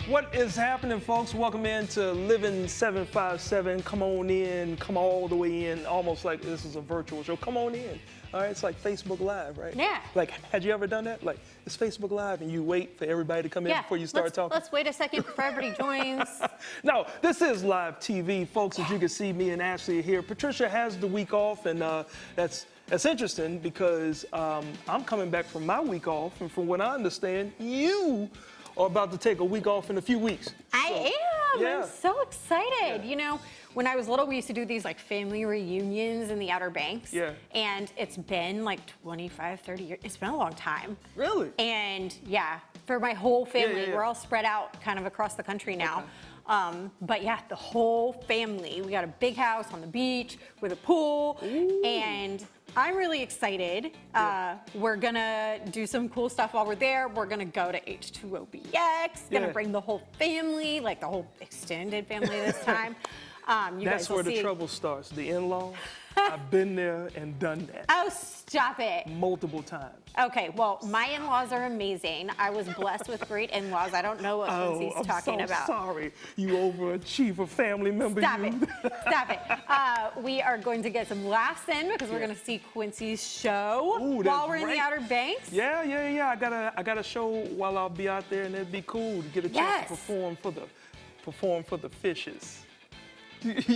What is happening, folks? Welcome in to Living 757. Come on in, come all the way in, almost like this is a virtual show. Come on in. All right, it's like Facebook Live, right? Yeah. Like, had you ever done that? Like, it's Facebook Live and you wait for everybody to come in before you start talking? Let's wait a second before everybody joins. No, this is live TV, folks. As you can see, me and Ashley are here. Patricia has the week off, and that's interesting because I'm coming back from my week off, and from what I understand, you are about to take a week off in a few weeks. I am. Yeah. I'm so excited. Yeah. You know, when I was little, we used to do these like family reunions in the Outer Banks. Yeah. And it's been like 25, 30 years. It's been a long time. Really? And yeah, for my whole family, yeah. we're all spread out kind of across the country now. Okay. But yeah, the whole family. We got a big house on the beach with a pool. Ooh. And I'm really excited. We're gonna do some cool stuff while we're there. We're gonna go to H2OBX, gonna bring the whole family, like the whole extended family this time. You That's guys will where the see. trouble starts. The in-laws. I've been there and done that Oh, stop it. multiple times. Okay, well, my in-laws are amazing. I was blessed with great in-laws. I don't know what Quincy's I'm talking so about. sorry, you overachiever family member. Stop you. it. Stop it. We are going to get some laughs in because we're going to see Quincy's show Ooh, that's while we're in the right. Outer Banks. Yeah. I got a show while I'll be out there, and it'd be cool to get a chance to perform for the fishes.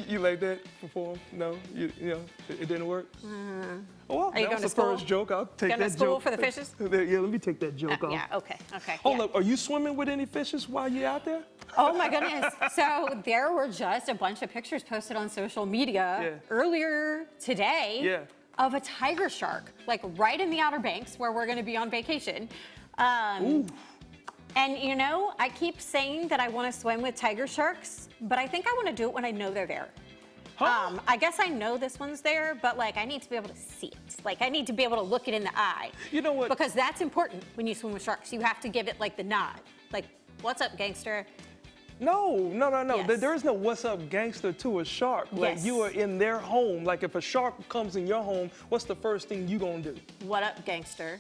You like that? Perform? No, you know, it didn't work. Oh, well, Are you that was going to the school? first joke. I'll take Going that to school joke for the fishes? Yeah, let me take that joke off. Yeah, okay. Hold yeah. up, are you swimming with any fishes while you're out there? Oh my goodness. So there were just a bunch of pictures posted on social media earlier today of a tiger shark, like right in the Outer Banks where we're going to be on vacation. And you know, I keep saying that I want to swim with tiger sharks, but I think I want to do it when I know they're there. Huh? I guess I know this one's there, but like I need to be able to see it. Like I need to be able to look it in the eye. You know what? Because that's important when you swim with sharks. You have to give it like the nod. Like, what's up, gangster? No. Yes. There is no what's up gangster to a shark. Like Yes. you are in their home. Like if a shark comes in your home, what's the first thing you gonna do? What up, gangster?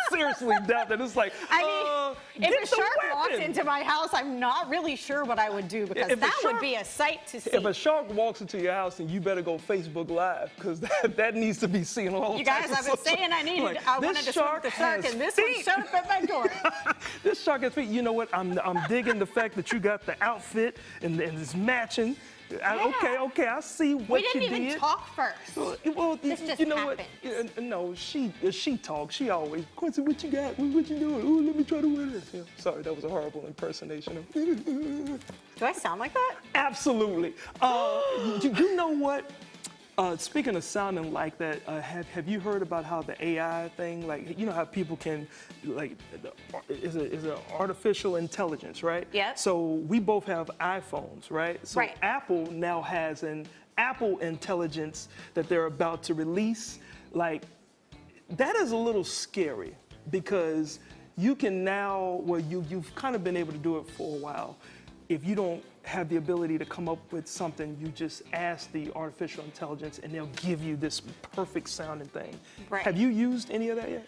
Seriously doubt that. It's like, I mean, get if the a shark walked weapon. into my house, I'm not really sure what I would do because If a that would shark- be a sight to see. If a shark walks into your house, then you better go Facebook Live because that needs to be seen on all You guys, types I've been of social- saying I needed. Like, I wanted this to swim with the shark, has and this one feet. showed up at my door. This shark has feet. You know what? I'm digging the fact that you got the outfit and it's matching. Okay, I see what We you didn't did. even talk first. Well, This just you know what? happened. No, she talks. She always, Quincy, what you got? What you doing? Ooh, let me try to wear this. Yeah, sorry, that was a horrible impersonation of. Do I sound like that? Absolutely. You know what? Speaking of sounding like that, have you heard about how the AI thing, like, you know how people can, like, is it artificial intelligence, right? Yep. So we both have iPhones, right? So Right. Apple now has an Apple intelligence that they're about to release. Like, that is a little scary because you can now, well, you've kind of been able to do it for a while. If you don't have the ability to come up with something, you just ask the artificial intelligence and they'll give you this perfect sounding thing. Right. Have you used any of that yet?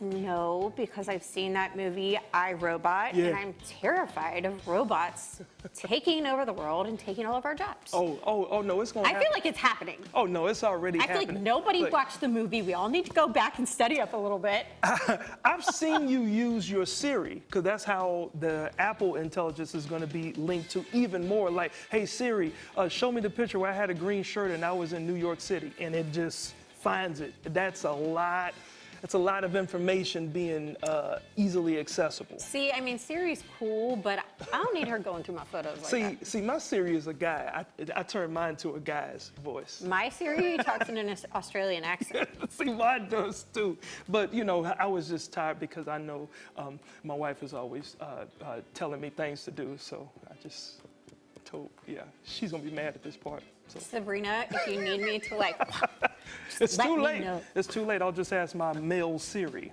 No, because I've seen that movie, I, Robot, Yeah. and I'm terrified of robots taking over the world and taking all of our jobs. Oh, no, it's going to I happen. feel like it's happening. Oh, no, it's already I feel happening. like nobody Look, watched the movie. We all need to go back and study up a little bit. I've seen you use your Siri, because that's how the Apple intelligence is going to be linked to even more. Like, hey, Siri, show me the picture where I had a green shirt and I was in New York City, and it just finds it. That's a lot of information being easily accessible. See, I mean, Siri's cool, but I don't need her going through my photos like that. See, my Siri is a guy. I turned mine to a guy's voice. My Siri talks in an Australian accent. See, mine does too. But, you know, I was just tired because I know my wife is always telling me things to do. So I just told, she's going to be mad at this part. So. Sabrina, if you need me to like, It's let too me late. know. It's too late. I'll just ask my male Siri.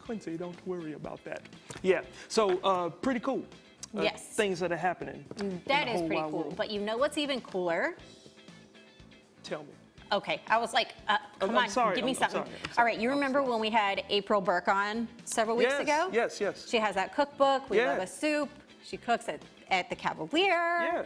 Quincy, don't worry about that. Yeah, so pretty cool. Yes. Things that are happening. in That the is whole pretty wide cool. world. But you know what's even cooler? Tell me. Okay, I was like, Come I'm on, sorry. give me I'm something. sorry. I'm All right, sorry. you I'm remember sorry. when we had April Burke on several weeks Yes, ago? yes. She has that cookbook, We Yeah. Love a Soup. She cooks at the Cavalier. Yeah.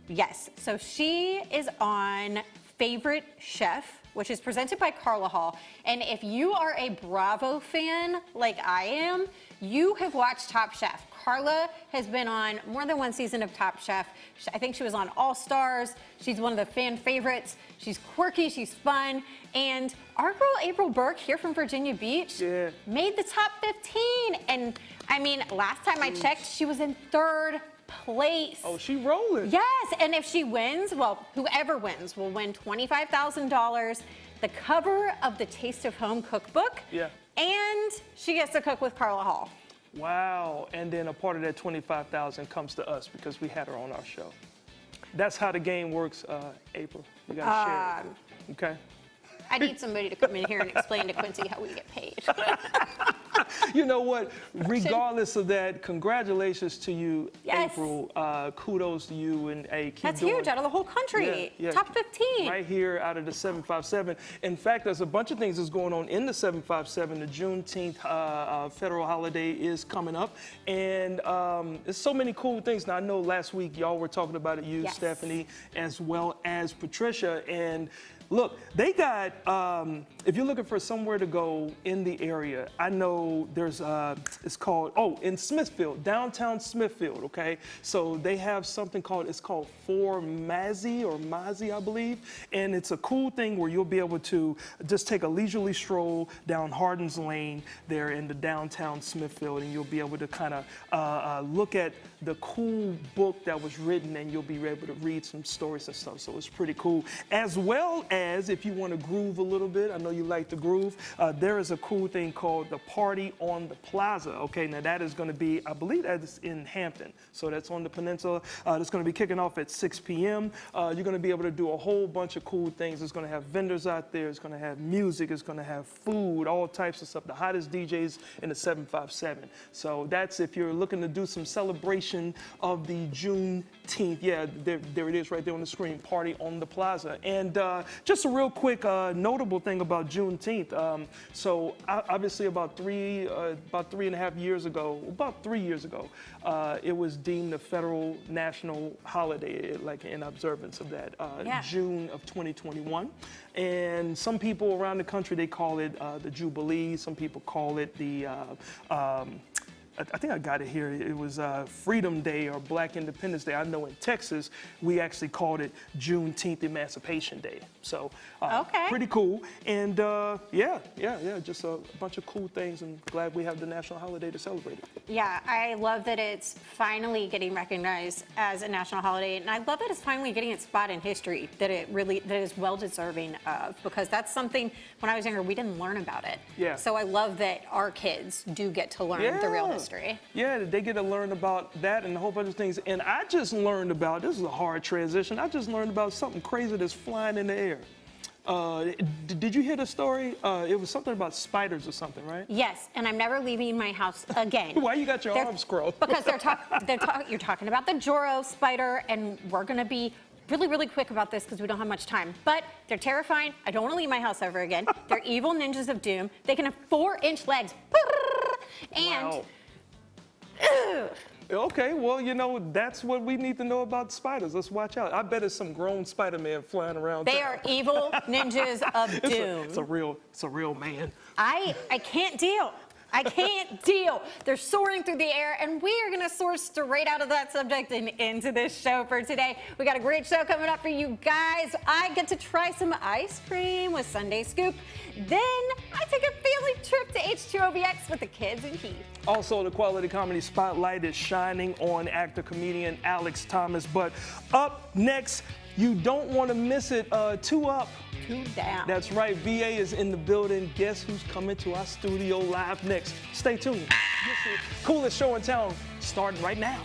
Yes, so she is on Favorite Chef, which is presented by Carla Hall. And if you are a Bravo fan like I am, you have watched Top Chef. Carla has been on more than one season of Top Chef. I think she was on All Stars. She's one of the fan favorites. She's quirky, she's fun. And our girl April Burke here from Virginia Beach Yeah. made the top 15. And I mean, last time I checked, she was in third place. Oh, she rolling. Yes, and if she wins, well, whoever wins will win $25,000, the cover of the Taste of Home cookbook, Yeah. and she gets to cook with Carla Hall. Wow. And then a part of that 25,000 comes to us because we had her on our show. That's how the game works, April. You gotta share it. Okay. I need somebody to come in here and explain to Quincy how we get paid. You know what? Regardless of that, congratulations to you, Yes. April. Kudos to you and keep That's doing huge, out of the whole country. Yeah, yeah. Top 15. Right here out of the 757. In fact, there's a bunch of things that's going on in the 757. The Juneteenth federal holiday is coming up. And there's so many cool things. Now, I know last week y'all were talking about it, you, Yes. Stephanie, as well as Patricia. And look, they got, if you're looking for somewhere to go in the area, I know there's, it's called, in Smithfield, downtown Smithfield, okay? So they have something called, it's called For Mazzy or Mazzy, I believe. And it's a cool thing where you'll be able to just take a leisurely stroll down Hardin's Lane there in the downtown Smithfield, and you'll be able to kind of look at the cool book that was written, and you'll be able to read some stories and stuff. So it's pretty cool. As well as if you want to groove a little bit, I know you like to groove, there is a cool thing called the Party on the Plaza. Okay, now that is going to be, I believe that's in Hampton. So that's on the peninsula. That's going to be kicking off at 6 p.m. You're going to be able to do a whole bunch of cool things. It's going to have vendors out there. It's going to have music. It's going to have food, all types of stuff. The hottest DJs in the 757. So that's if you're looking to do some celebration of the Juneteenth. Yeah, there it is right there on the screen, Party on the Plaza. And just a real quick notable thing about Juneteenth. So obviously about 3.5 years ago, about 3 years ago, it was deemed a federal national holiday, like in observance of that, Yeah. June of 2021. And some people around the country, they call it the Jubilee. Some people call it the I think I got it here. It was Freedom Day or Black Independence Day. I know in Texas, we actually called it Juneteenth Emancipation Day. So Okay. pretty cool. And yeah, just a bunch of cool things, and glad we have the national holiday to celebrate it. Yeah, I love that it's finally getting recognized as a national holiday, and I love that it's finally getting its spot in history that it is well deserving of, because that's something when I was younger we didn't learn about it. Yeah. So I love that our kids do get to learn the real history. Yeah, they get to learn about that and a whole bunch of things. And I just learned about, this is a hard transition, I just learned about something crazy that's flying in the air. Did you hear the story? It was something about spiders or something, right? Yes, and I'm never leaving my house again. Why you got your arms crossed? Because you're talking about the Joro spider, and we're gonna be really, really quick about this because we don't have much time. But they're terrifying. I don't want to leave my house ever again. They're evil ninjas of doom. They can have 4-inch legs. And Wow. Okay, well, you know, that's what we need to know about spiders. Let's watch out. I bet it's some grown Spider-Man flying around. they town. are evil ninjas of doom. It's a real man. I can't deal. I can't deal. They're soaring through the air, and we are going to soar straight out of that subject and into this show for today. We got a great show coming up for you guys. I get to try some ice cream with Sunday Scoop. Then I take a family trip to H2OBX with the kids and Keith. Also, the Quality Comedy Spotlight is shining on actor-comedian Alex Thomas. But up next, you don't want to miss it, 2 Up. 2 down. That's right, VA is in the building. Guess who's coming to our studio live next? Stay tuned. This is the coolest show in town, starting right now.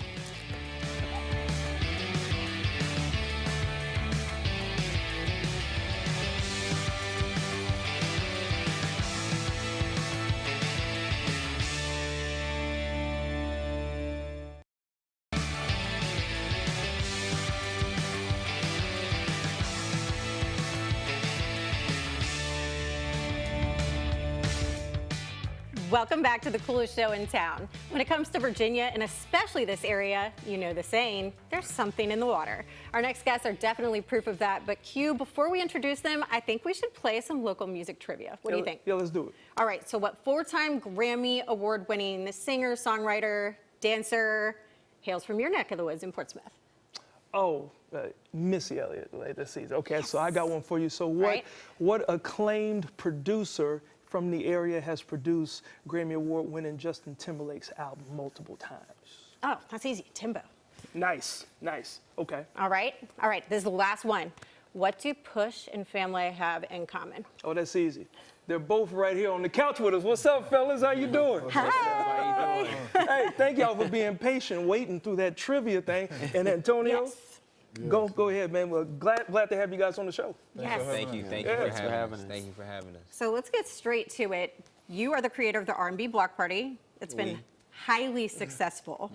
Welcome back to the coolest show in town. When it comes to Virginia, and especially this area, you know the saying, there's something in the water. Our next guests are definitely proof of that, but Q, before we introduce them, I think we should play some local music trivia. What do you think? Yeah, let's do it. All right, so what four-time Grammy award-winning singer, songwriter, dancer hails from your neck of the woods in Portsmouth? Oh, Missy Elliott later this season. Okay, so I got one for you. So Right. what acclaimed producer from the area has produced Grammy Award-winning Justin Timberlake's album multiple times? Oh, that's easy. Timbo. Nice, nice. Okay. All right, this is the last one. What do Push and Family have in common? Oh, that's easy. They're both right here on the couch with us. What's up, fellas? How you doing? Hi. Hey, thank y'all for being patient, waiting through that trivia thing. And Antonio, Yes. go ahead, man. We're glad to have you guys on the show. Yes. Thank you for having us. Thank you for having us. So let's get straight to it. You are the creator of the R&B Block Party. It's been highly successful.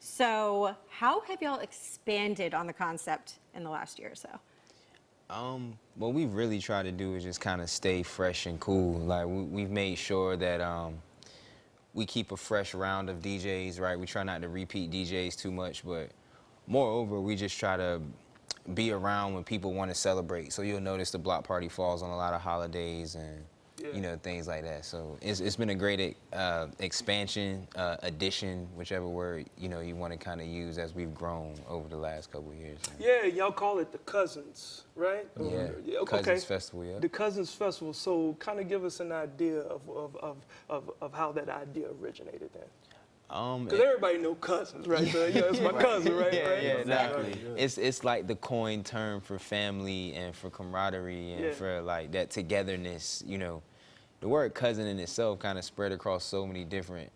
So how have y'all expanded on the concept in the last year or so? What we've really tried to do is just kind of stay fresh and cool. Like we've made sure that we keep a fresh round of DJs, right? We try not to repeat DJs too much, but moreover, we just try to be around when people want to celebrate. So you'll notice the block party falls on a lot of holidays and you know, things like that. So it's been a great expansion, addition, whichever word you want to kind of use as we've grown over the last couple of years. Yeah, y'all call it the Cousins, right? Yeah, Okay. Cousins Festival, yeah. The Cousins Festival. So kind of give us an idea of how that idea originated then. Because everybody know cousins, right? So, yeah, it's my cousin, right? Yeah, right? yeah, exactly. It's like the coined term for family and for camaraderie and for like that togetherness. You know, the word cousin in itself kind of spread across so many different,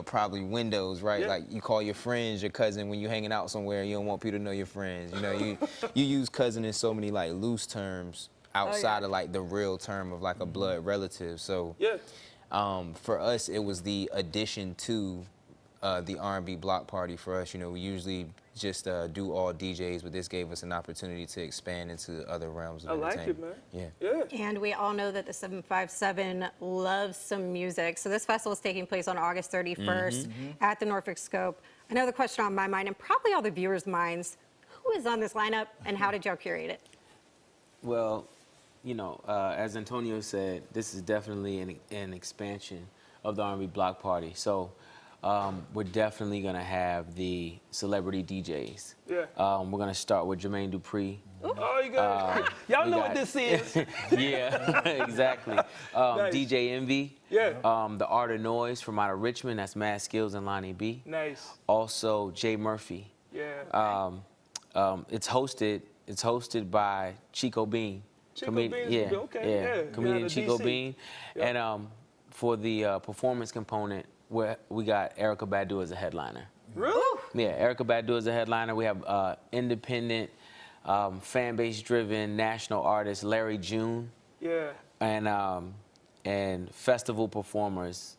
probably windows, right? Yeah. Like you call your friends your cousin when you're hanging out somewhere. You don't want people to know your friends. You know, you use cousin in so many like loose terms outside of like the real term of like a blood relative. So. Yeah. For us, it was the addition to the R&B block party. For us, we usually just do all DJs, but this gave us an opportunity to expand into other realms of entertainment. I like it, man. Yeah. Yeah. And we all know that the 757 loves some music. So this festival is taking place on August 31st at the Norfolk Scope. I know the question on my mind and probably all the viewers' minds, who is on this lineup and how did y'all curate it? Well, as Antonio said, this is definitely an expansion of the R&B Block Party. So we're definitely going to have the celebrity DJs. Yeah. We're going to start with Jermaine Dupri. Oh, you guys. Y'all know what this is. Yeah, exactly. Nice. DJ Envy. Yeah. The Art of Noise from out of Richmond. That's Mad Skills and Lonnie B. Nice. Also, Jay Murphy. Yeah. It's hosted by Chico Bean. Chico Bean's okay, yeah. Comedian Out of Chico DC. Bean. Yep. And for the performance component, we got Erykah Badu as a headliner. Really? Yeah, Erykah Badu as a headliner. We have independent, fan base driven national artist Larry June. Yeah. And festival performers,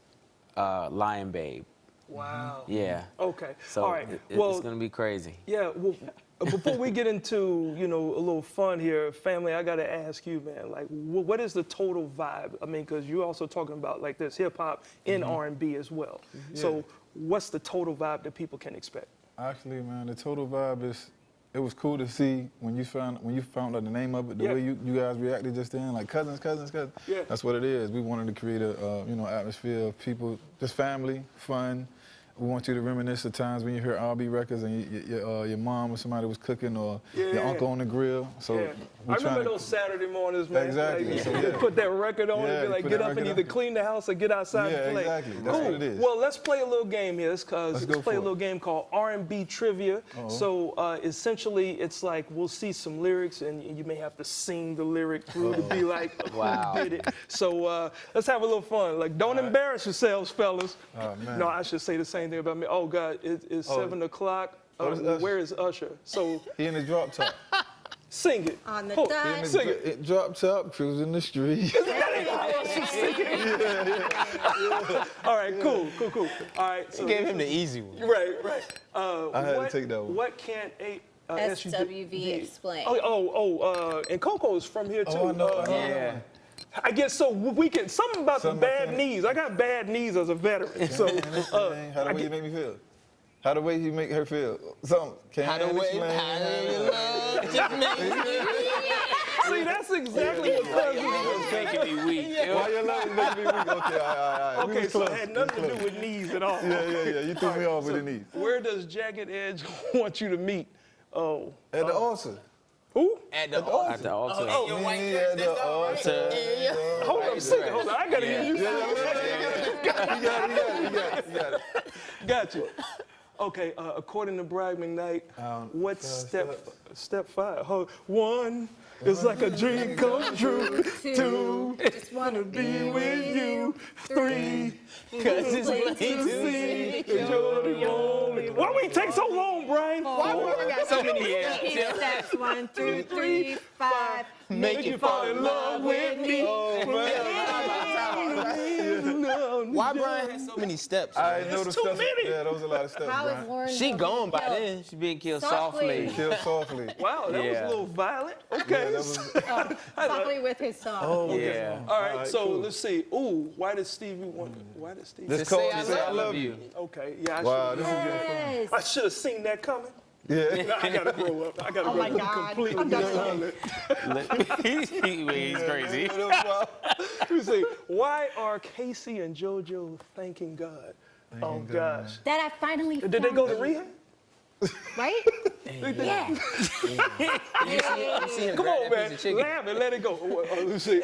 Lion Babe. Wow. Yeah. Okay. So all right. it's gonna be crazy. Yeah. Well, before we get into a little fun here, family, I gotta ask you, man. Like, what is the total vibe? I mean, because you're also talking about like this hip hop in R&B as well. So, what's the total vibe that people can expect? Actually, man, the total vibe is. It was cool to see when you found out the name of it, the way you guys reacted just then, like cousins. Yeah. That's what it is. We wanted to create a atmosphere of people, just family, fun. We want you to reminisce the times when you hear R&B records and your mom or somebody was cooking or your uncle on the grill. So I remember those Saturday mornings, man. Exactly. Like, So, you put that record on and be you like, put get that up and record either on. clean the house or get outside and play. Exactly. That's what it is. Well, let's play a little game here. Let's go play a for little it. game called R&B Trivia. So essentially, it's like we'll see some lyrics and you may have to sing the lyric through to be like, Wow. who did it? So let's have a little fun. Like, don't embarrass yourselves, fellas. Oh, man. No, I should say the same thing about me. Oh, God, it's 7 o'clock. that's Usher. Where is Usher? So He in the drop top. sing it. On the Oh, dot. Sing it. Drop top, cruising the street. All right, cool. All right, so Gave him the easy one. right. I had to take that one. What can't SWV explain. And Coco is from here too. Oh, I know. How I guess so. We can something about Something the bad about that. knees. I got bad knees as a veteran. So How the way you make me feel? How the way you make her feel? Something. How the way, how the love just makes me. see, that's exactly what cousin is. Making me weak. Why your love is making me weak? Okay, all right. We Okay, was so close. it had nothing to do with knees at all. Yeah. You threw me off with the knees. Where does Jagged Edge want you to meet? Oh, At the altar. who? At the At the altar. your white Me church, at the that's all right. altar. Hold on, sit. Hold on. I gotta hear you. You got it. Gotcha. Okay, according to Brad McKnight, what's step 5? One is like a dream come true. 2, Just wanna be with you. 3, Cause it's plain to see see. that you're the only. Why we take so long, Brian? Why we got so many here? Steps 1, 2, 3, 5. Make you fall in love with me. Why Brian has so many steps? I know the too steps. many. Yeah, that was a lot of steps, How is Brian. Lauren? She gone by then. She's being killed Softly. softly. Kill softly. Wow, that was Yeah. a little violent. Yeah, Okay. that was. Softly with his song. Yeah. All right, All right, so cool. let's see. Ooh, why did Stevie want? Why did Stevie? Let's Just call say it. I Say I love love you. Okay, yeah, Wow, this is getting fun. Yes. I should have seen that coming. Yeah. I gotta grow up. I gotta grow my up God. completely. I'm done. He's crazy. Let me see. Why are Casey and JoJo thanking God? Oh gosh. That I finally Did they go to rehab? right? Yeah. Come on, man. Laugh and let it go. Let me see.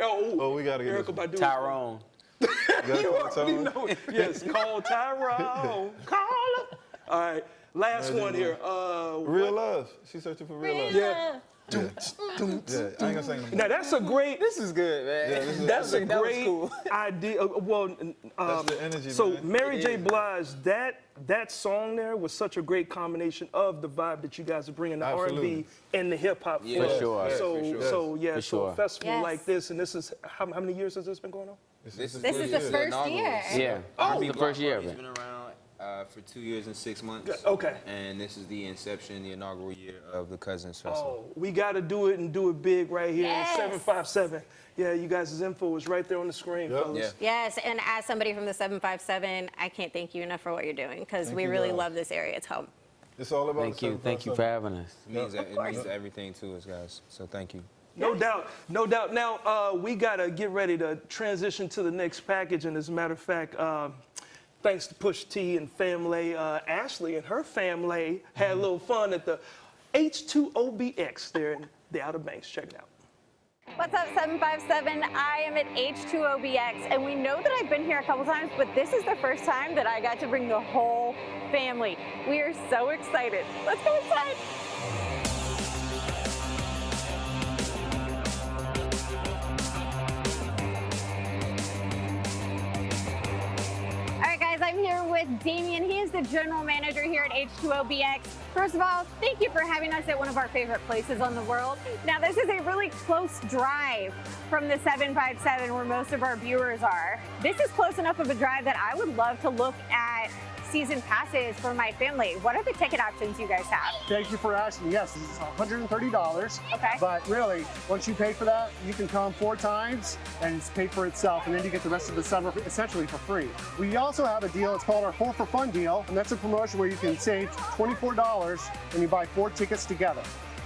Oh, we gotta get Erykah this. Badu. Tyrone. You already know it. Yes, call Tyrone. Call him. All right, last one here. Real love. She's searching for real love. Yeah. Yeah, I ain't gonna sing no more. Now that's a great. This is good, man. That's a that was great cool. idea. Well, That's the energy, so man. Mary J. Blige, that song there was such a great combination of the vibe that you guys are bringing, the Absolutely. R&B and the hip hop. Yeah, flow. for sure. So Yeah, for sure. so yeah, For so sure. a festival Yes. like this, and this is how many years has this been going on? This This is the first inaugural. year. Yeah. R&B the first Block year. Party's been around for 2 years and 6 months. Okay. And this is the inception, the inaugural year of the Cousins Festival. Oh, we got to do it and do it big right here. Yes. 757. Yeah, you guys' info is right there on the screen, Yep. fellas. Yeah. Yes, and as somebody from the 757, I can't thank you enough for what you're doing because we you, really guys. love this area. It's home. It's all about. Thank you. Thank you for having us. It means everything to us, guys. So thank you. No doubt, no doubt. Now, we got to get ready to transition to the next package. And as a matter of fact, thanks to Push T and family, Ashley and her family had a little fun at the H2OBX there in the Outer Banks. Check it out. What's up, 757? I am at H2OBX, and we know that I've been here a couple times, but this is the first time that I got to bring the whole family. We are so excited. Let's go inside. All right, guys, I'm here with Damien. He is the general manager here at H2OBX. First of all, thank you for having us at one of our favorite places on the world. Now, this is a really close drive from the 757 where most of our viewers are. This is close enough of a drive that I would love to look at season passes for my family. What are the ticket options you guys have? Thank you for asking. Yes, it's $130. Okay. But really, once you pay for that, you can come 4 times and it's paid for itself, and then you get the rest of the summer essentially for free. We also have a deal, it's called our 4 for Fun deal, and that's a promotion where you can save $24 when you buy 4 tickets together.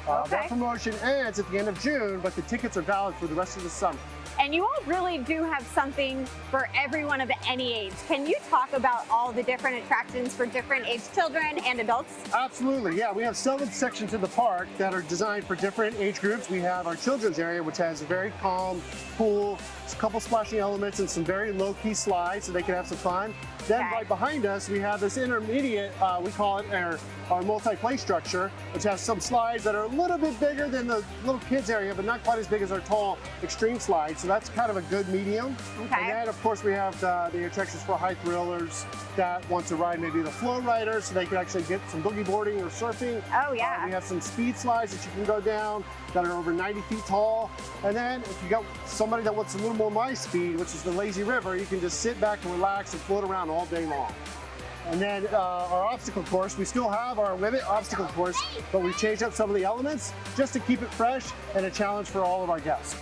Okay. That promotion ends at the end of June, but the tickets are valid for the rest of the summer. And you all really do have something for everyone of any age. Can you talk about all the different attractions for different age children and adults? Absolutely, yeah. We have 7 sections of the park that are designed for different age groups. We have our children's area, which has a very calm pool, a couple splashing elements, and some very low-key slides so they can have some fun. Then Okay. right behind us, we have this intermediate, we call it our multi-play structure, which has some slides that are a little bit bigger than the little kids area, but not quite as big as our tall extreme slides. So that's kind of a good medium. Okay. And then, of course, we have the attractions for high thrillers that want to ride maybe the flow rider, so they can actually get some boogie boarding or surfing. Oh, yeah. We have some speed slides that you can go down that are over 90 feet tall. And then if you got somebody that wants a little more my speed, which is the lazy river, you can just sit back and relax and float around all day long. And then our obstacle course, we still have our Rivet obstacle course, but we've changed up some of the elements just to keep it fresh and a challenge for all of our guests.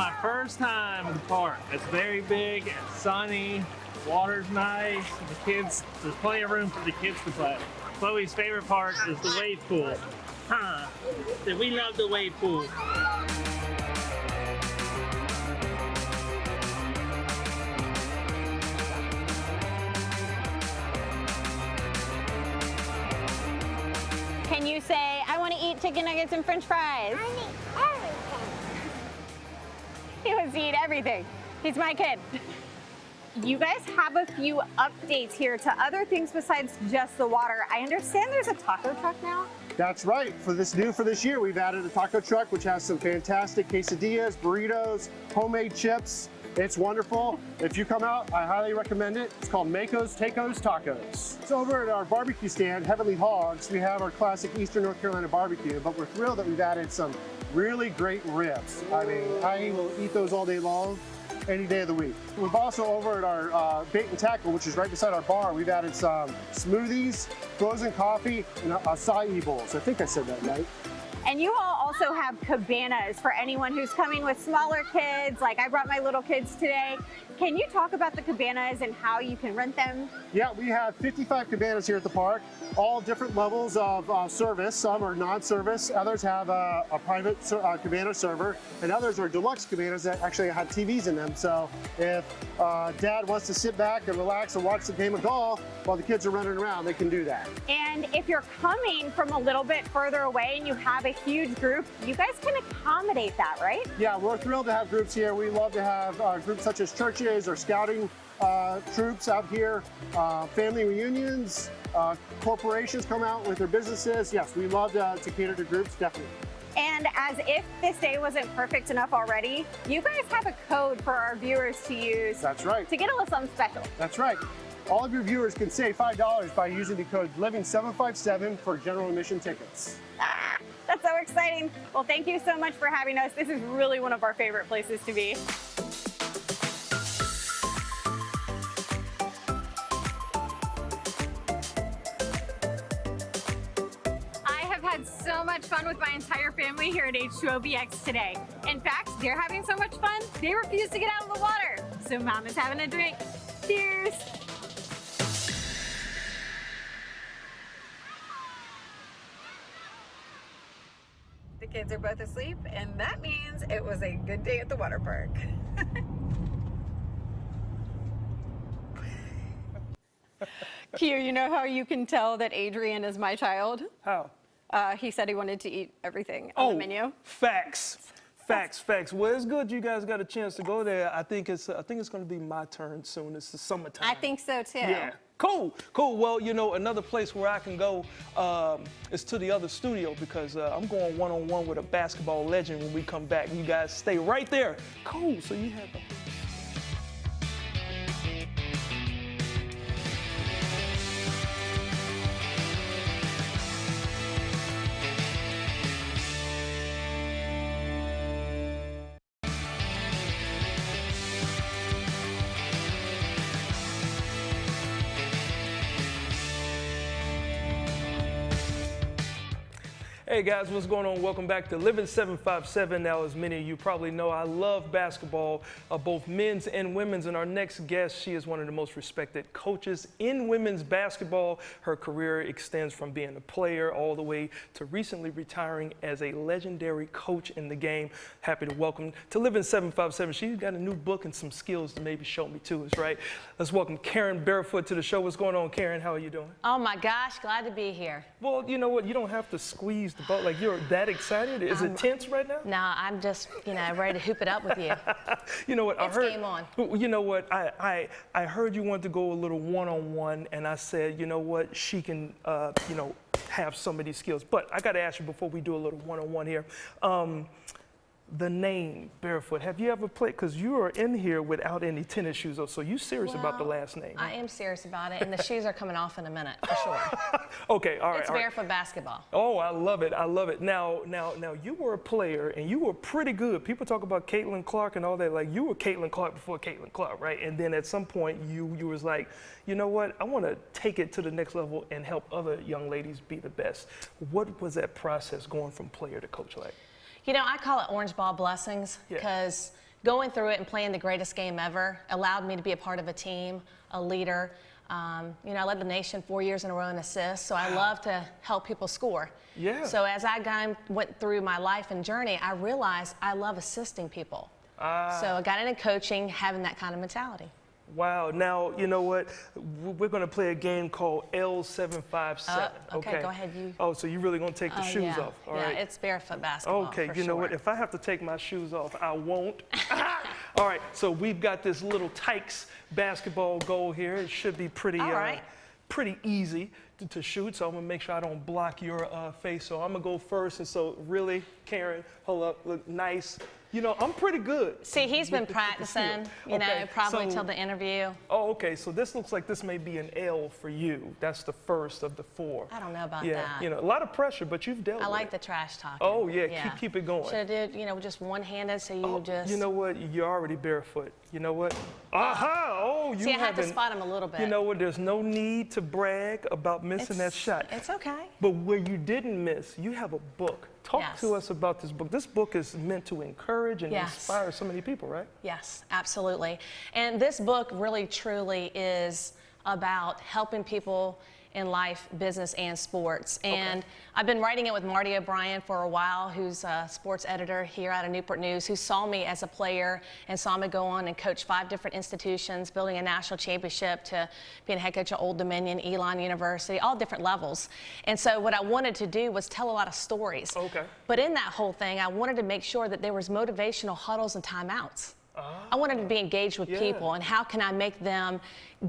my first time at the park. It's very big, it's sunny, water's nice, and there's plenty of room for the kids to play. Chloe's favorite part is the wave pool. Huh, we love the wave pool. Can you say, I want to eat chicken nuggets and french fries? I need everything. He wants to eat everything. He's my kid. You guys have a few updates here to other things besides just the water. I understand there's a taco truck now. That's right. For this year, we've added a taco truck, which has some fantastic quesadillas, burritos, homemade chips. It's wonderful. If you come out, I highly recommend it. It's called Mako's Tacos Tacos. It's over at our barbecue stand, Heavenly Hogs. We have our classic Eastern North Carolina barbecue, but we're thrilled that we've added some really great ribs. I mean, I will eat those all day long, any day of the week. We've also over at our Bait and Tackle, which is right beside our bar, we've added some smoothies, frozen coffee, and acai bowls. I think I said that right. And you all also have cabanas for anyone who's coming with smaller kids. Like I brought my little kids today. Can you talk about the cabanas and how you can rent them? Yeah, we have 55 cabanas here at the park, all different levels of service. Some are non-service, others have a private cabana server, and others are deluxe cabanas that actually have TVs in them. So if dad wants to sit back and relax and watch the game of golf while the kids are running around, they can do that. And if you're coming from a little bit further away and you have a huge group, you guys can accommodate that, right? Yeah, we're thrilled to have groups here. We love to have groups such as churches or scouting troops out here, family reunions, corporations come out with their businesses. Yes, we love to cater to groups, definitely. And as if this day wasn't perfect enough already, you guys have a code for our viewers to use. That's right. To get a little something special. That's right. All of your viewers can save $5 by using the code LIVING757 for general admission tickets. Ah, that's so exciting. Well, thank you so much for having us. This is really one of our favorite places to be. So much fun with my entire family here at H2OBX today. In fact, they're having so much fun, they refuse to get out of the water. So Mom is having a drink. Cheers. The kids are both asleep, and that means it was a good day at the water park. Q, you know how you can tell that Adrian is my child? How? He said he wanted to eat everything on the menu. Facts. Well, it's good you guys got a chance to go there. I think it's going to be my turn soon. It's the summertime. I think so too. Yeah. Cool. Well, you know, another place where I can go is to the other studio because I'm going one-on-one with a basketball legend when we come back. You guys stay right there. Cool. So you have a... Hey guys, what's going on? Welcome back to Living 757. Now, as many of you probably know, I love basketball, both men's and women's. And our next guest, she is one of the most respected coaches in women's basketball. Her career extends from being a player all the way to recently retiring as a legendary coach in the game. Happy to welcome to Living 757. She's got a new book and some skills to maybe show me to us, right? Let's welcome Karen Barefoot to the show. What's going on, Karen? How are you doing? Oh my gosh, glad to be here. Well, you know what? You don't have to squeeze the boat. Like, you're that excited? Is it tense right now? No, I'm just, ready to hoop it up with you. You know what? It's game on. You know what? I heard you wanted to go a little one-on-one, and I said, you know what? She can, have some of these skills. But I got to ask you before we do a little one-on-one here. The name Barefoot, have you ever played? Because you are in here without any tennis shoes on, so you serious about the last name? I am serious about it, and the shoes are coming off in a minute, for sure. Okay, all right. It's Barefoot basketball. Oh, I love it. Now, you were a player, and you were pretty good. People talk about Caitlin Clark and all that. Like, you were Caitlin Clark before Caitlin Clark, right? And then at some point, you was like, you know what? I want to take it to the next level and help other young ladies be the best. What was that process going from player to coach like? I call it orange ball blessings because going through it and playing the greatest game ever allowed me to be a part of a team, a leader. You know, I led the nation 4 years in a row in assists, so I love to help people score. Yeah. So as I went through my life and journey, I realized I love assisting people. So I got into coaching, having that kind of mentality. Wow. Now, you know what? We're going to play a game called L757. Okay, go ahead. Oh, so you're really going to take the shoes yeah. off? All yeah, right. it's barefoot basketball. Okay, for you know sure. what? If I have to take my shoes off, I won't. All right, so we've got this little Tykes basketball goal here. It should be pretty, All right. pretty easy to shoot, so I'm gonna make sure I don't block your face. So I'm gonna go first, and so really, Karen, hold up, look nice. You know, I'm pretty good. See, he's been with the practicing, skill. you know, Okay, probably so- till the interview. Oh, okay, so this looks like this may be an L for you. That's the first of the 4. I don't know about Yeah, that. you know, a lot of pressure, but you've dealt I with like it. the trash talking. Oh, yeah, keep it going. Should have did, you know, just one-handed so you Oh, just... you know what? You're already barefoot. You know what? Aha! Oh, you See, I had to haven't- spot him a little bit. You know what? There's no need to brag about missing that shot. It's okay. But where you didn't miss, you have a book. Talk Yes. to us about this book. This book is meant to encourage and Yes. inspire so many people, right? Yes, absolutely. And this book really, truly is about helping people in life, business, and sports. And I've been writing it with Marty O'Brien for a while, who's a sports editor here out of Newport News, who saw me as a player and saw me go on and coach 5 different institutions, building a national championship to being a head coach at Old Dominion, Elon University, all different levels. And so what I wanted to do was tell a lot of stories. Okay. But in that whole thing, I wanted to make sure that there was motivational huddles and timeouts. I wanted to be engaged with Yeah. people, and how can I make them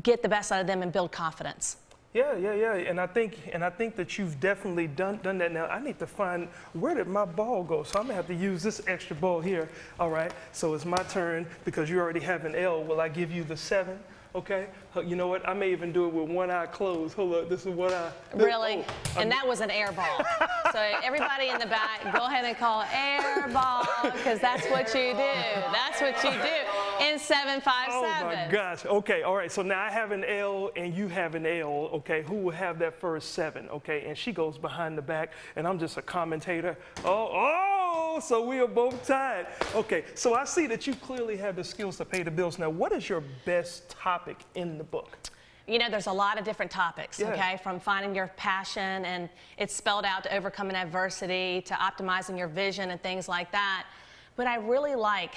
get the best out of them and build confidence? Yeah. And I think that you've definitely done that. Now I need to find, where did my ball go? So I'm gonna have to use this extra ball here. All right. So it's my turn because you already have an L. Will I give you the 7? Okay. You know what? I may even do it with one eye closed. Hold up. This is what I. Really? Oh, And that was an air ball. So everybody in the back, go ahead and call air ball, because that's what you do. That's what you do in 757. Oh my gosh. Okay. All right. So now I have an L and you have an L. Okay. Who will have that first 7? Okay. And she goes behind the back, and I'm just a commentator. Oh, so we are both tied. Okay. So I see that you clearly have the skills to pay the bills. Now, what is your best topic in the book? You know, there's a lot of different topics, Yeah. okay? From finding your passion, and it's spelled out, to overcoming adversity, to optimizing your vision and things like that. But I really like,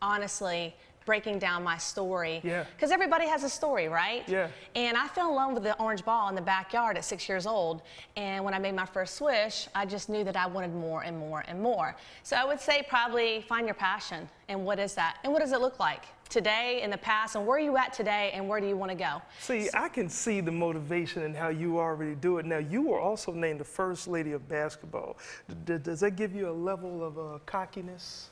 honestly, breaking down my story. Yeah. Because everybody has a story, right? Yeah. And I fell in love with the orange ball in the backyard at 6 years old. And when I made my first swish, I just knew that I wanted more and more and more. So I would say probably find your passion. And what is that? And what does it look like today, in the past, and where are you at today, and where do you want to go? See, I can see the motivation and how you already do it. Now, you were also named the First Lady of Basketball. Does that give you a level of cockiness?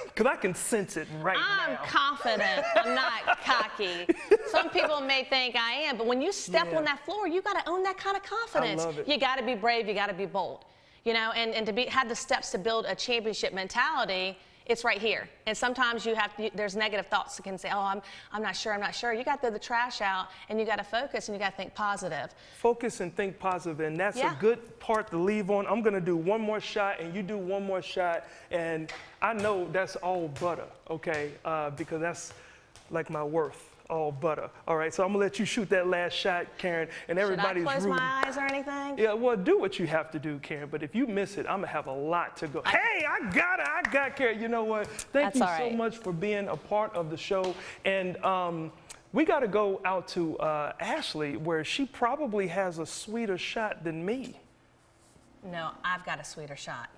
Because I can sense it right I'm now. confident. I'm not cocky. Some people may think I am, but when you step Yeah. on that floor, you got to own that kind of confidence. love it. You got to be brave. You got to be bold. You know, and to have the steps to build a championship mentality, it's right here. And sometimes there's negative thoughts that can say, oh, I'm not sure, I'm not sure. You got to throw the trash out, and you got to focus, and you got to think positive. Focus and think positive, and that's Yeah. a good part to leave on. I'm going to do one more shot, and you do one more shot, and I know that's all butter, okay, because that's like my worth. All butter. All right, so I'm gonna let you shoot that last shot, Karen, and everybody's Should I close rooting. my eyes or anything? Yeah, well, do what you have to do, Karen. But if you miss it, I'm gonna have a lot to go. Hey, I got Karen. You know what? Thank That's you all so right. much for being a part of the show. And we got to go out to Ashley, where she probably has a sweeter shot than me. No, I've got a sweeter shot.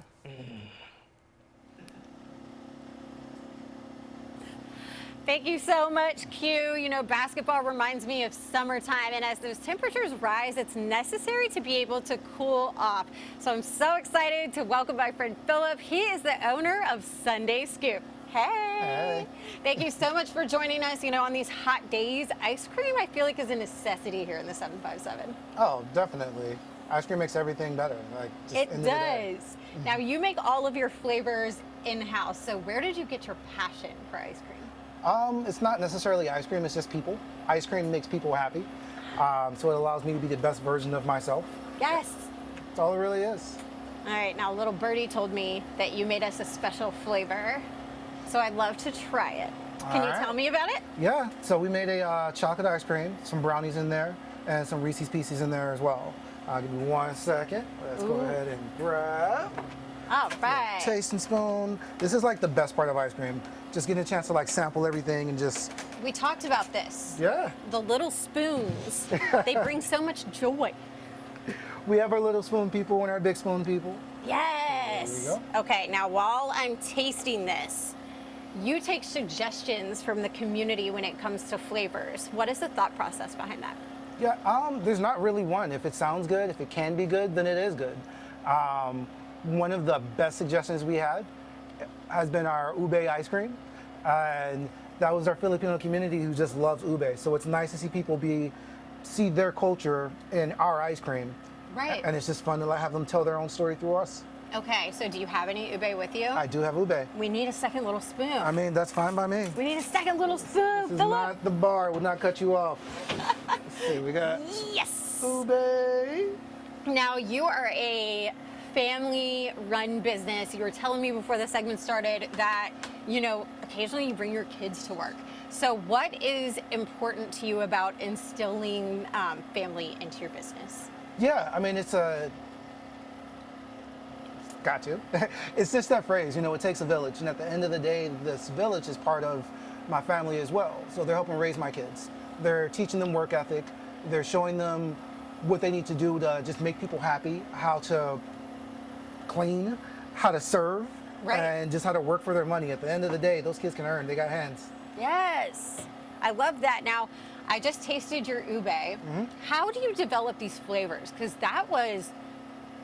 Thank you so much, Q. You know, basketball reminds me of summertime, and as those temperatures rise, it's necessary to be able to cool off. So I'm so excited to welcome my friend Philip. He is the owner of Sunday Scoop. Hey. Thank you so much for joining us. You know, on these hot days, ice cream, I feel like, is a necessity here in the 757. Oh, definitely. Ice cream makes everything better. Like, just It end of the day. does. Now, you make all of your flavors in-house, so where did you get your passion for ice cream? It's not necessarily ice cream, it's just people. Ice cream makes people happy. So it allows me to be the best version of myself. Yes. That's all it really is. All right, now little birdie told me that you made us a special flavor. So I'd love to try it. Can you tell me about it? Yeah, so we made a chocolate ice cream, some brownies in there, and some Reese's Pieces in there as well. Give me 1 second. Let's go ahead and grab. All right. Tasting spoon. This is like the best part of ice cream. Just getting a chance to like sample everything and just, We talked about this. yeah. The little spoons, they bring so much joy. We have our little spoon people and our big spoon people. Yes. There we Okay, now while I'm tasting this, you take suggestions from the community when it comes to flavors. What is the thought process behind that? Yeah, there's not really one. If it sounds good, if it can be good, then it is good. One of the best suggestions we had has been our ube ice cream. And that was our Filipino community who just loves ube. So it's nice to see people see their culture in our ice cream. Right. And it's just fun to have them tell their own story through us. Okay, so do you have any ube with you? I do have ube. We need a second little spoon. I mean, that's fine by me. We need a second little spoon. This is Philip. not the bar. Will not cut you off. Let's see, we got Yes. ube. Now, you are a family-run business. You were telling me before the segment started that, occasionally you bring your kids to work. So what is important to you about instilling family into your business? Yeah, I mean, got to. It's just that phrase, it takes a village. And at the end of the day, this village is part of my family as well. So they're helping raise my kids. They're teaching them work ethic. They're showing them what they need to do to just make people happy, how to clean, how to serve, Right. and just how to work for their money. At the end of the day, those kids can earn. They got hands. Yes, I love that. Now, I just tasted your ube. How do you develop these flavors? Because that was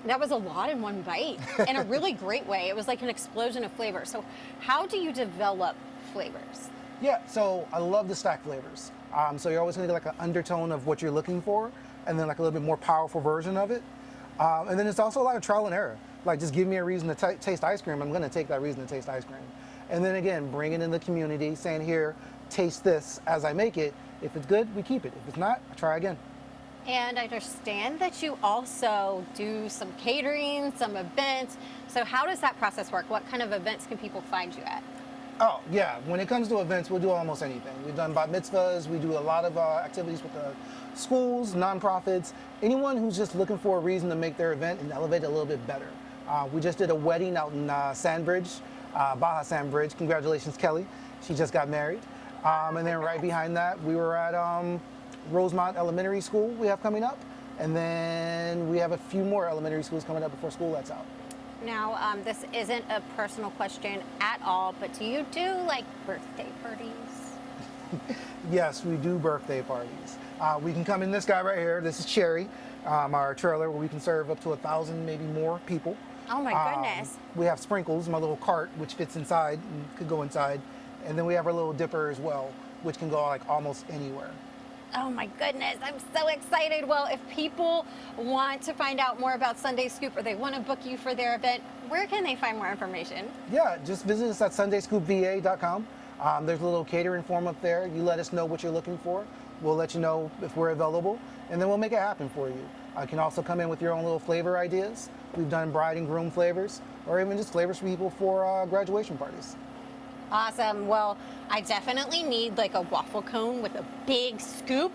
a lot in one bite in a really great way. It was like an explosion of flavor. So how do you develop flavors? Yeah, so I love the stack flavors. So you're always gonna get like an undertone of what you're looking for, and then like a little bit more powerful version of it. And then it's also a lot of trial and error. Like, just give me a reason to taste ice cream, I'm gonna take that reason to taste ice cream. And then again, bring it in the community, saying, here, taste this as I make it. If it's good, we keep it. If it's not, I try again. And I understand that you also do some catering, some events. So how does that process work? What kind of events can people find you at? Oh, yeah, when it comes to events, we'll do almost anything. We've done bat mitzvahs, we do a lot of activities with the schools, nonprofits, anyone who's just looking for a reason to make their event and elevate it a little bit better. We just did a wedding out in Sandbridge, Baja Sandbridge. Congratulations, Kelly. She just got married. And then right behind that, we were at Rosemont Elementary School we have coming up. And then we have a few more elementary schools coming up before school lets out. Now, this isn't a personal question at all, but do you do like birthday parties? Yes, we do birthday parties. We can come in this guy right here. This is Cherry, our trailer where we can serve up to 1,000, maybe more people. Oh my goodness. We have Sprinkles, my little cart, which fits inside and could go inside. And then we have our little dipper as well, which can go like almost anywhere. Oh my goodness, I'm so excited. Well, if people want to find out more about Sunday Scoop or they want to book you for their event, where can they find more information? Yeah, just visit us at sundayscoopva.com. There's a little catering form up there. You let us know what you're looking for. We'll let you know if we're available, and then we'll make it happen for you. You can also come in with your own little flavor ideas. We've done bride and groom flavors, or even just flavors for people for graduation parties. Awesome. Well, I definitely need like a waffle cone with a big scoop.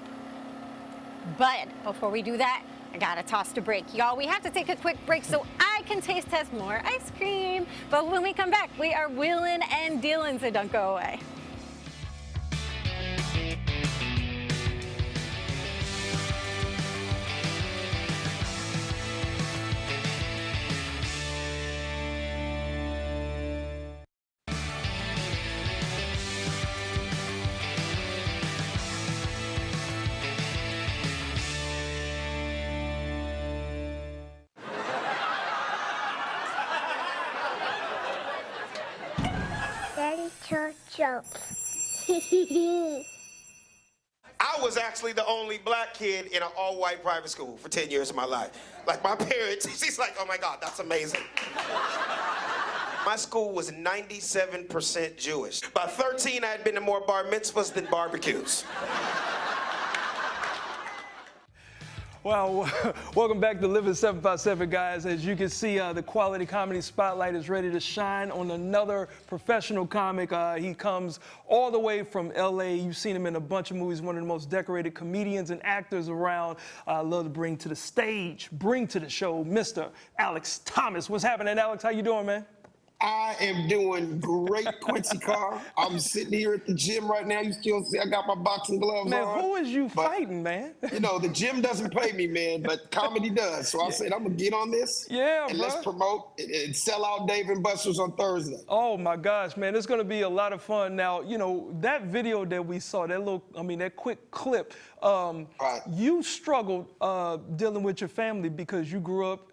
But before we do that, I gotta toss to break. Y'all, we have to take a quick break so I can taste test more ice cream. But when we come back, we are wheeling and dealing, so don't go away. Daddy Chuck jokes. I was actually the only black kid in an all-white private school for 10 years of my life. Like, my parents, she's like, oh my God, that's amazing. My school was 97% Jewish. By 13, I had been to more bar mitzvahs than barbecues. Well, welcome back to Living 757, guys. As you can see, the Quality Comedy Spotlight is ready to shine on another professional comic. He comes all the way from LA. You've seen him in a bunch of movies, one of the most decorated comedians and actors around. I love to bring to the stage, bring to the show, Mr. Alex Thomas. What's happening, Alex? How you doing, man? I am doing great, Quincy Carr. I'm sitting here at the gym right now. You still see I got my boxing gloves Man, on. who is you but, fighting, man? You know, the gym doesn't pay me, man, but comedy does. So I said, I'm going to get on this. Yeah, and bro. let's promote and sell out Dave & Buster's on Thursday. Oh my gosh, man, it's gonna be a lot of fun. Now, you know, that video that we saw, that quick clip, you struggled dealing with your family because you grew up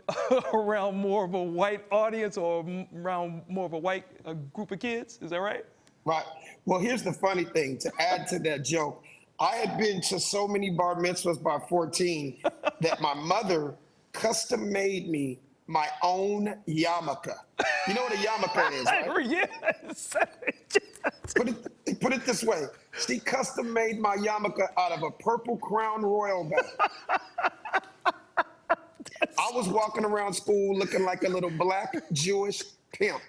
around more of a white audience or around more of a white group of kids, is that right? Right. Well, here's the funny thing, to add to that joke. I had been to so many bar mitzvahs by 14 that my mother custom made me my own yarmulke. You know what a yarmulke is, right? Yes. Put it this way. She custom made my yarmulke out of a purple Crown Royal bag. I was walking around school looking like a little black Jewish pimp.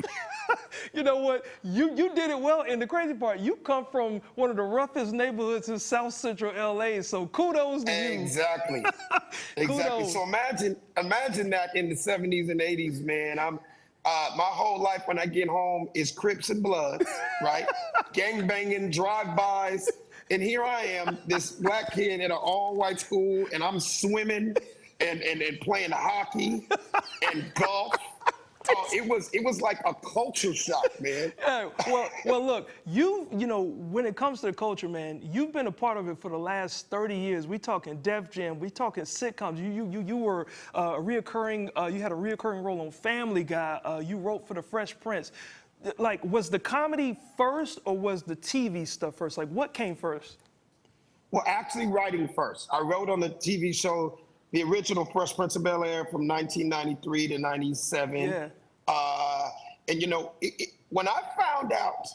You know what? You did it well. And the crazy part, you come from one of the roughest neighborhoods in South Central LA. So kudos to you. Exactly. Exactly. So imagine that in the 70s and 80s, man. My whole life when I get home is Crips and Bloods, right? Gang banging, drive-bys. And here I am, this black kid at an all-white school, and I'm swimming and playing hockey and golf. Oh, it was like a culture shock, man. Yeah, well, look, you know, when it comes to the culture, man, you've been a part of it for the last 30 years. We talking Def Jam, we talking sitcoms. You were you had a reoccurring role on Family Guy. You wrote for The Fresh Prince. Like, was the comedy first or was the TV stuff first? Like, what came first? Well, actually writing first. I wrote on the TV show, the original Fresh Prince of Bel-Air from 1993 to 97. Yeah. And you know, when I found out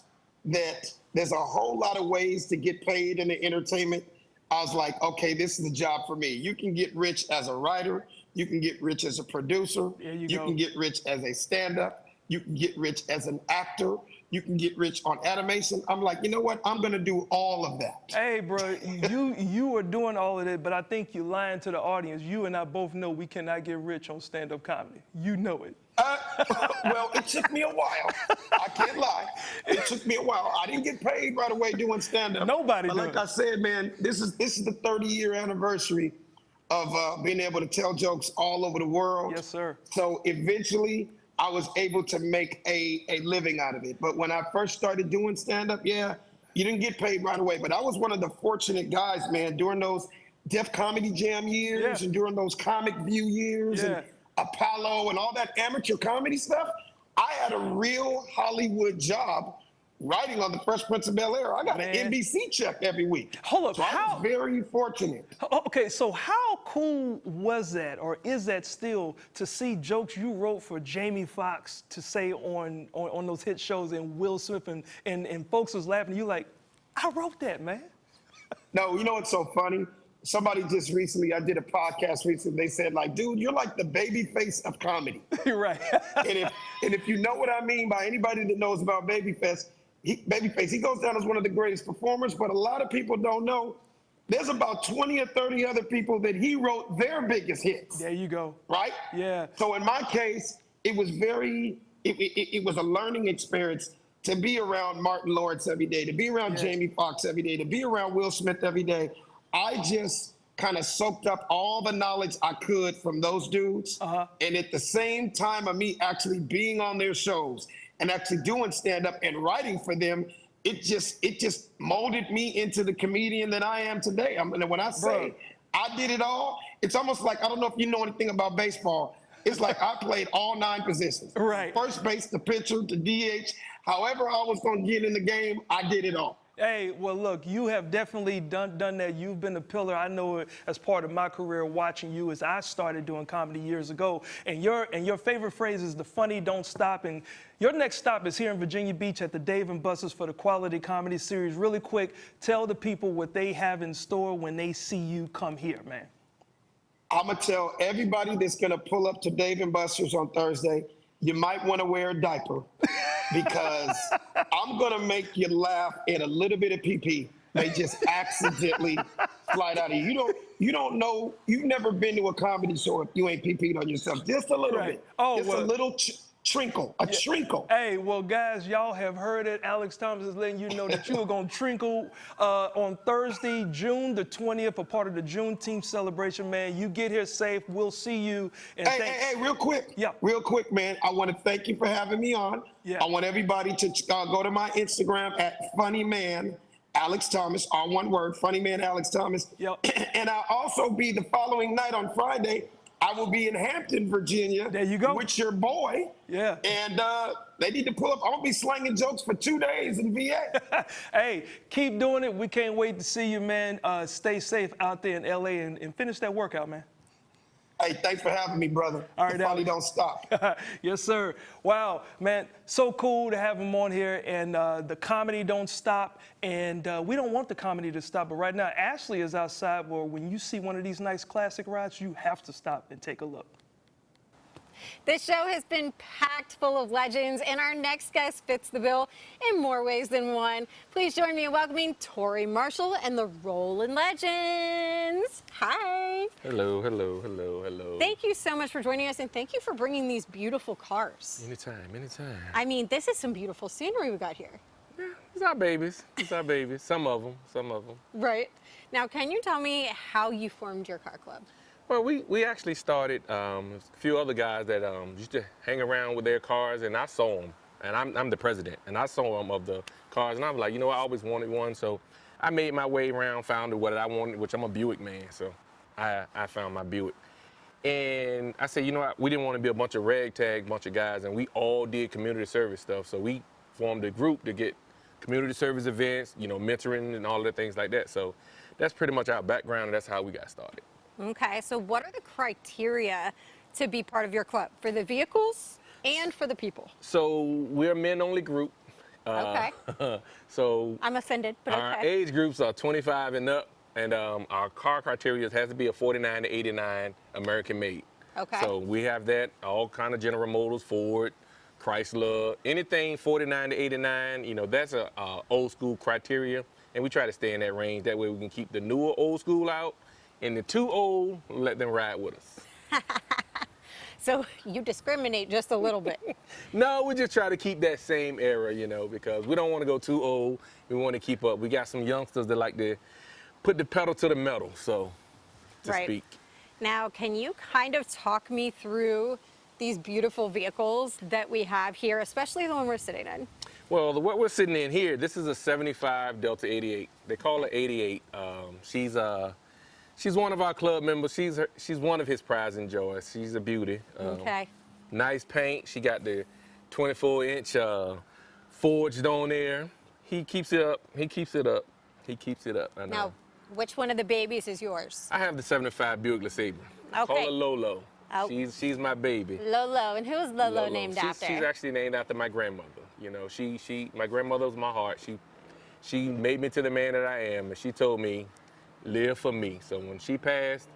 that there's a whole lot of ways to get paid in the entertainment, I was like, okay, this is the job for me. You can get rich as a writer. You can get rich as a producer. You can get rich as a stand-up. You can get rich as an actor. You can get rich on animation. I'm like, you know what? I'm gonna do all of that. Hey, bro, you are doing all of it, but I think you're lying to the audience. You and I both know we cannot get rich on stand-up comedy. You know it. Well, it took me a while. I can't lie. It took me a while. I didn't get paid right away doing stand-up. Nobody But does. like I said, man, this is the 30-year anniversary of being able to tell jokes all over the world. Yes, sir. So eventually, I was able to make a living out of it. But when I first started doing stand-up, yeah, you didn't get paid right away. But I was one of the fortunate guys, man, during those Def Comedy Jam years and during those Comic View years and Apollo and all that amateur comedy stuff. I had a real Hollywood job writing on The Fresh Prince of Bel-Air. I got an NBC check every week. Hold up, so I was very fortunate. Okay, so how cool was that, or is that still, to see jokes you wrote for Jamie Foxx to say on those hit shows, and Will Smith and folks was laughing, you like, I wrote that, man. No, you know what's so funny? Somebody just recently, I did a podcast recently, they said like, dude, you're like the baby face of comedy. You're right. and if you know what I mean by anybody that knows about Babyface, he goes down as one of the greatest performers, but a lot of people don't know there's about 20 or 30 other people that he wrote their biggest hits. There you go. Right? Yeah. So in my case, it was it was a learning experience to be around Martin Lawrence every day, to be around Jamie Foxx every day, to be around Will Smith every day. I just kind of soaked up all the knowledge I could from those dudes. And at the same time of me actually being on their shows and actually doing stand-up and writing for them, it just molded me into the comedian that I am today. I mean, when I say I did it all, it's almost like, I don't know if you know anything about baseball. It's like I played all 9 positions. Right. First base, the pitcher, the DH. However I was going to get in the game, I did it all. Hey, well, look, you have definitely done that. You've been a pillar. I know it as part of my career watching you as I started doing comedy years ago. And your favorite phrase is the funny don't stop. And your next stop is here in Virginia Beach at the Dave & Buster's for the Quality Comedy Series. Really quick, tell the people what they have in store when they see you come here, man. I'm going to tell everybody that's going to pull up to Dave & Buster's on Thursday, you might want to wear a diaper because I'm going to make you laugh at a little bit of pee-pee. They just accidentally slide out of you. You don't know. You've never been to a comedy show if you ain't pee-peed on yourself. Just a little bit. Oh, just well, a little trinkle, a trinkle. Hey, well, guys, y'all have heard it. Alex Thomas is letting you know that you are going to trinkle on Thursday, June the 20th, a part of the Juneteenth celebration, man. You get here safe. We'll see you. And Hey, real quick. Yeah. Real quick, man. I want to thank you for having me on. Yeah. I want everybody to go to my Instagram at funnyman Alex Thomas, all one word, funnyman Alex Thomas. Yep. And I'll also be the following night on Friday. I will be in Hampton, Virginia. There you go. With your boy. Yeah. And they need to pull up. I'm going to be slanging jokes for 2 days in VA. Hey, keep doing it. We can't wait to see you, man. Stay safe out there in LA and finish that workout, man. Hey, thanks for having me, brother. All right, the funny Alex. don't stop. Yes, sir. Wow, man, so cool to have him on here. And the comedy don't stop. And we don't want the comedy to stop. But right now, Ashley is outside where when you see one of these nice classic rides, you have to stop and take a look. This show has been packed full of legends, and our next guest fits the bill in more ways than one. Please join me in welcoming Tori Marshall and the Rollin' Legends. Hi. Hello, hello, hello, hello. Thank you so much for joining us, and thank you for bringing these beautiful cars. Anytime, anytime. I mean, this is some beautiful scenery we got here. Yeah, it's our babies. It's our babies. Some of them, some of them. Right. Now, can you tell me how you formed your car club? Well, we actually started a few other guys that used to hang around with their cars, and I saw them. And I'm the president, and I saw them of the cars, and I was like, you know, I always wanted one, so I made my way around, found what I wanted, which I'm a Buick man, so I found my Buick. And I said, you know what, we didn't want to be a bunch of ragtag bunch of guys, and we all did community service stuff, so we formed a group to get community service events, you know, mentoring and all the things like that. So that's pretty much our background, and that's how we got started. Okay, so what are the criteria to be part of your club for the vehicles and for the people? So we're a men-only group. Okay. So I'm offended, but our okay. age groups are 25 and up, and our car criteria has to be a 49 to 89 American made. Okay. So we have that, all kind of General Motors, Ford, Chrysler, anything 49 to 89, you know, that's a old school criteria, and we try to stay in that range. That way we can keep the newer old school out, and the too old, let them ride with us. So you discriminate just a little bit. No, we just try to keep that same era, you know, because we don't want to go too old. We want to keep up. We got some youngsters that like to put the pedal to the metal, so to Right. speak. Now, can you kind of talk me through these beautiful vehicles that we have here, especially the one we're sitting in? Well, what we're sitting in here, this is a 75 Delta 88. They call it 88. She's one of our club members. She's one of his prize and joys. She's a beauty. Okay. Nice paint. She got the 24-inch forged on there. He keeps it up. He keeps it up. He keeps it up. I know. Now, which one of the babies is yours? I have the 75 Buick LeSabre. Okay. Call her Lolo. Oh. She's my baby. Lolo. And who's Lolo named after? She's actually named after my grandmother. You know, my grandmother was my heart. She made me to the man that I am, and she told me, live for me. So when she passed,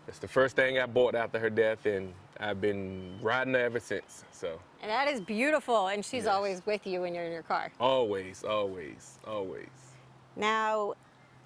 that's the first thing I bought after her death, and I've been riding her ever since. So. And that is beautiful, and she's Yes. always with you when you're in your car. Always, always, always. Now,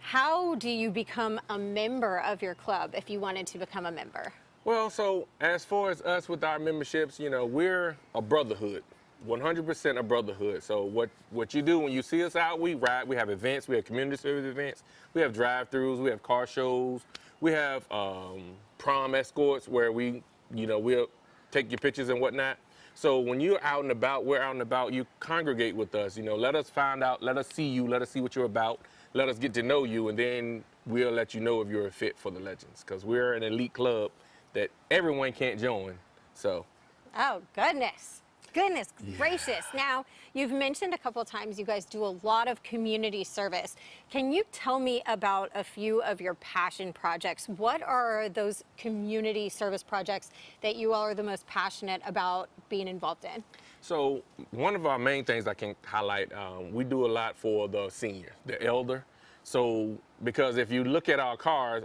how do you become a member of your club if you wanted to become a member? Well, so as far as us with our memberships, you know, we're a brotherhood, 100% a brotherhood. So what you do when you see us out, we ride, we have events, we have community service events, we have drive-throughs, we have car shows, we have prom escorts where we'll take your pictures and whatnot. So when you're out and about, we're out and about, you congregate with us, you know, let us find out, let us see you, let us see what you're about, let us get to know you, and then we'll let you know if you're a fit for the Legends, because we're an elite club that everyone can't join, so. Oh, goodness. Goodness gracious. Now, you've mentioned a couple of times you guys do a lot of community service. Can you tell me about a few of your passion projects? What are those community service projects that you all are the most passionate about being involved in? So one of our main things I can highlight, we do a lot for the seniors, the elder. So, because if you look at our cars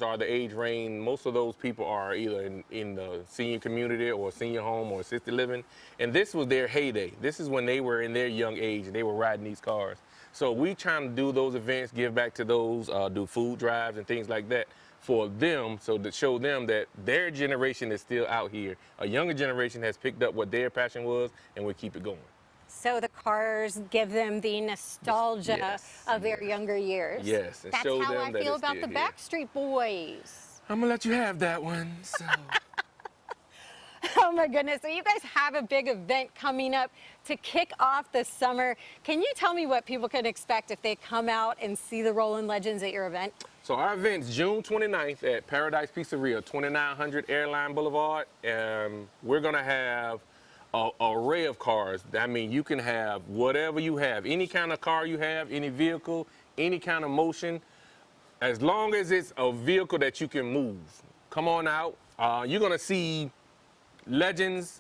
are the age range, most of those people are either in the senior community or senior home or assisted living. And this was their heyday. This is when they were in their young age and they were riding these cars. So we trying to do those events, give back to those, do food drives and things like that for them, so to show them that their generation is still out here. A younger generation has picked up what their passion was, and we keep it going. So the cars give them the nostalgia Yes, of their younger years. Yes, and That's show how them I that feel it's about the still here. Backstreet Boys. I'm gonna let you have that one. So. Oh my goodness, so you guys have a big event coming up to kick off the summer. Can you tell me what people can expect if they come out and see the Rollin' Legends at your event? So our event's June 29th at Paradise Pizzeria, 2900 Airline Boulevard. We're gonna have an array of cars. I mean, you can have whatever you have, any kind of car you have, any vehicle, any kind of motion, as long as it's a vehicle that you can move. Come on out. You're gonna see legends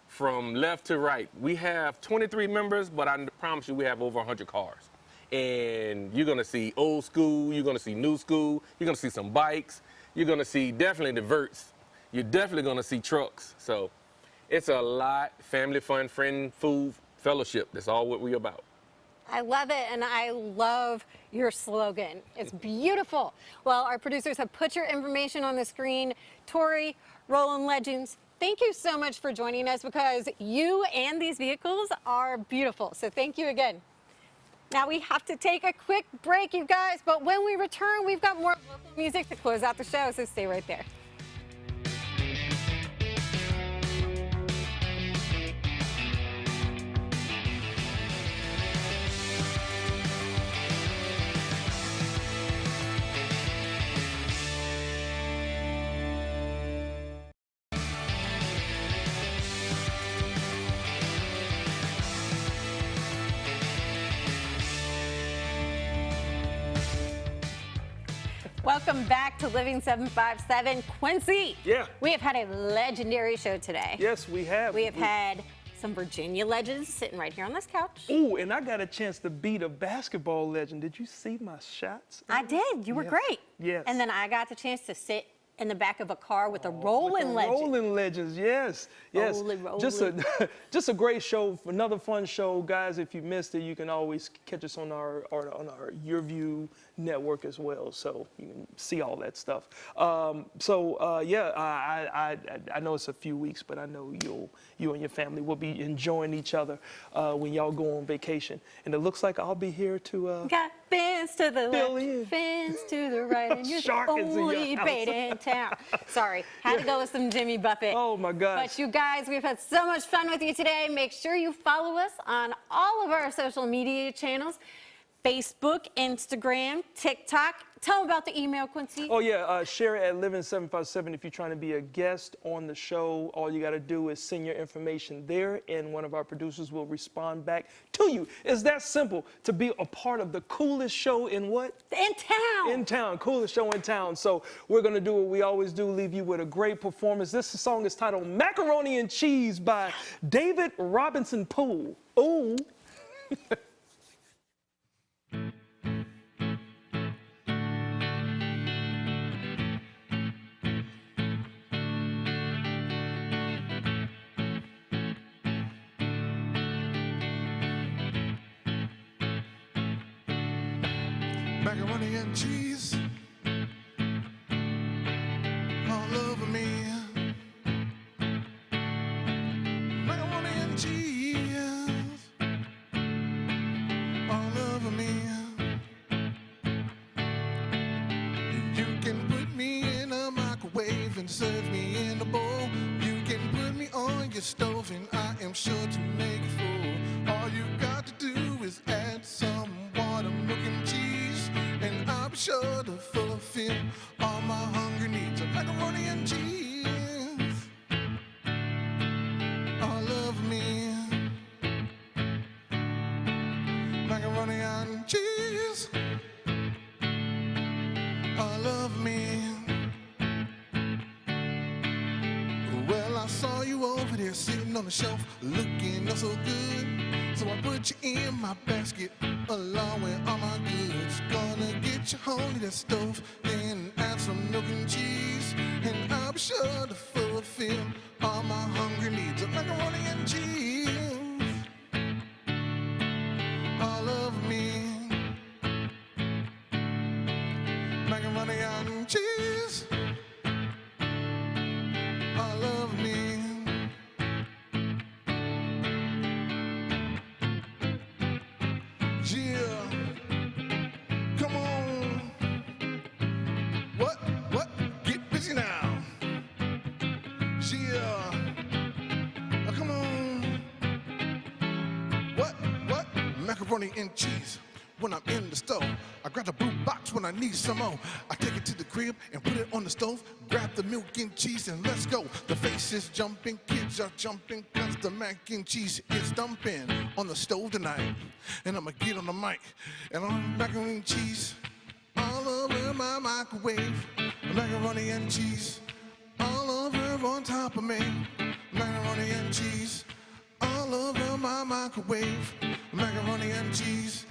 from left to right. We have 23 members, but I promise you we have over 100 cars. And you're gonna see old school, you're gonna see new school, you're gonna see some bikes, you're gonna see definitely the verts, you're definitely gonna see trucks. So it's a lot, family fun, friend, food, fellowship. That's all what we about. I love it, and I love your slogan. It's beautiful. Well, our producers have put your information on the screen. Tori, Rollin' Legends, thank you so much for joining us, because you and these vehicles are beautiful. So thank you again. Now we have to take a quick break, you guys, but when we return, we've got more local music to close out the show, so stay right there. Welcome back to Living 757. Quincy, Yeah. we have had a legendary show today. Yes, we have. We have had some Virginia legends sitting right here on this couch. Ooh, and I got a chance to beat a basketball legend. Did you see my shots? I did. You were Yes. great. Yes. And then I got the chance to sit in the back of a car with a Rollin' Legend. Rollin' Legends, yes, yes. Rollin'. Just a great show, another fun show, guys. If you missed it, you can always catch us on our YourView network as well, so you can see all that stuff. Yeah, I know it's a few weeks, but I know you and your family will be enjoying each other when y'all go on vacation. And it looks like I'll be here to. Got fans to the Fill left, in. fans to the right, and you're the Shark is in your only house. bait in town. Sorry, had to go with some Jimmy Buffett. Oh my gosh. But you guys, we've had so much fun with you today. Make sure you follow us on all of our social media channels: Facebook, Instagram, TikTok. Tell them about the email, Quincy. Oh yeah, share it at Living757. If you're trying to be a guest on the show, all you got to do is send your information there, and one of our producers will respond back to you. It's that simple to be a part of the coolest show in what? In town. In town, coolest show in town. So we're gonna do what we always do, leave you with a great performance. This song is titled "Macaroni and Cheese" by David Robinson Poole. Ooh. Macaroni and cheese all over me. Macaroni and cheese all over me. You can put me in a microwave and serve me in a bowl. You can put me on your stove and I am sure to make it full. All you got to do is add some water, milk and cheese, and I'll be sure to fulfill all my hungry needs. Macaroni and cheese all over me. Macaroni and cheese all over me. Well, I saw you over there sitting on the shelf, looking oh so good. So I put you in my basket along with all my goods. Gonna get you home to that stove, then add some milk and cheese, and I'll be sure to fulfill all my hungry needs of macaroni and cheese. All of me, macaroni and cheese. All of me. Yeah, come on. What? Get busy now. Yeah, come on. What? Macaroni and cheese. When I'm in the stove, I grab the blue box when I need some more. I take it to the crib and put it on the stove. Grab the milk and cheese and let's go. The faces jumping, kids are jumping, cause the mac and cheese is dumping on the stove tonight. And I'ma get on the mic and on macaroni and cheese all over my microwave. Macaroni and cheese all over on top of me. Macaroni and cheese all over my microwave. Macaroni and cheese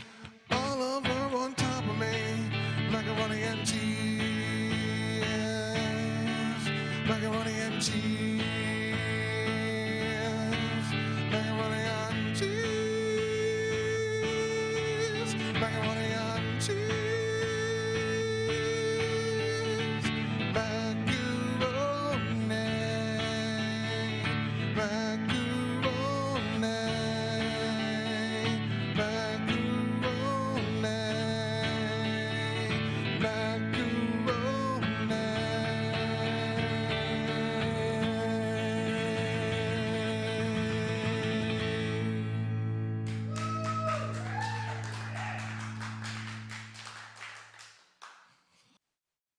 all over on top of me. Macaroni and cheese. Macaroni and cheese.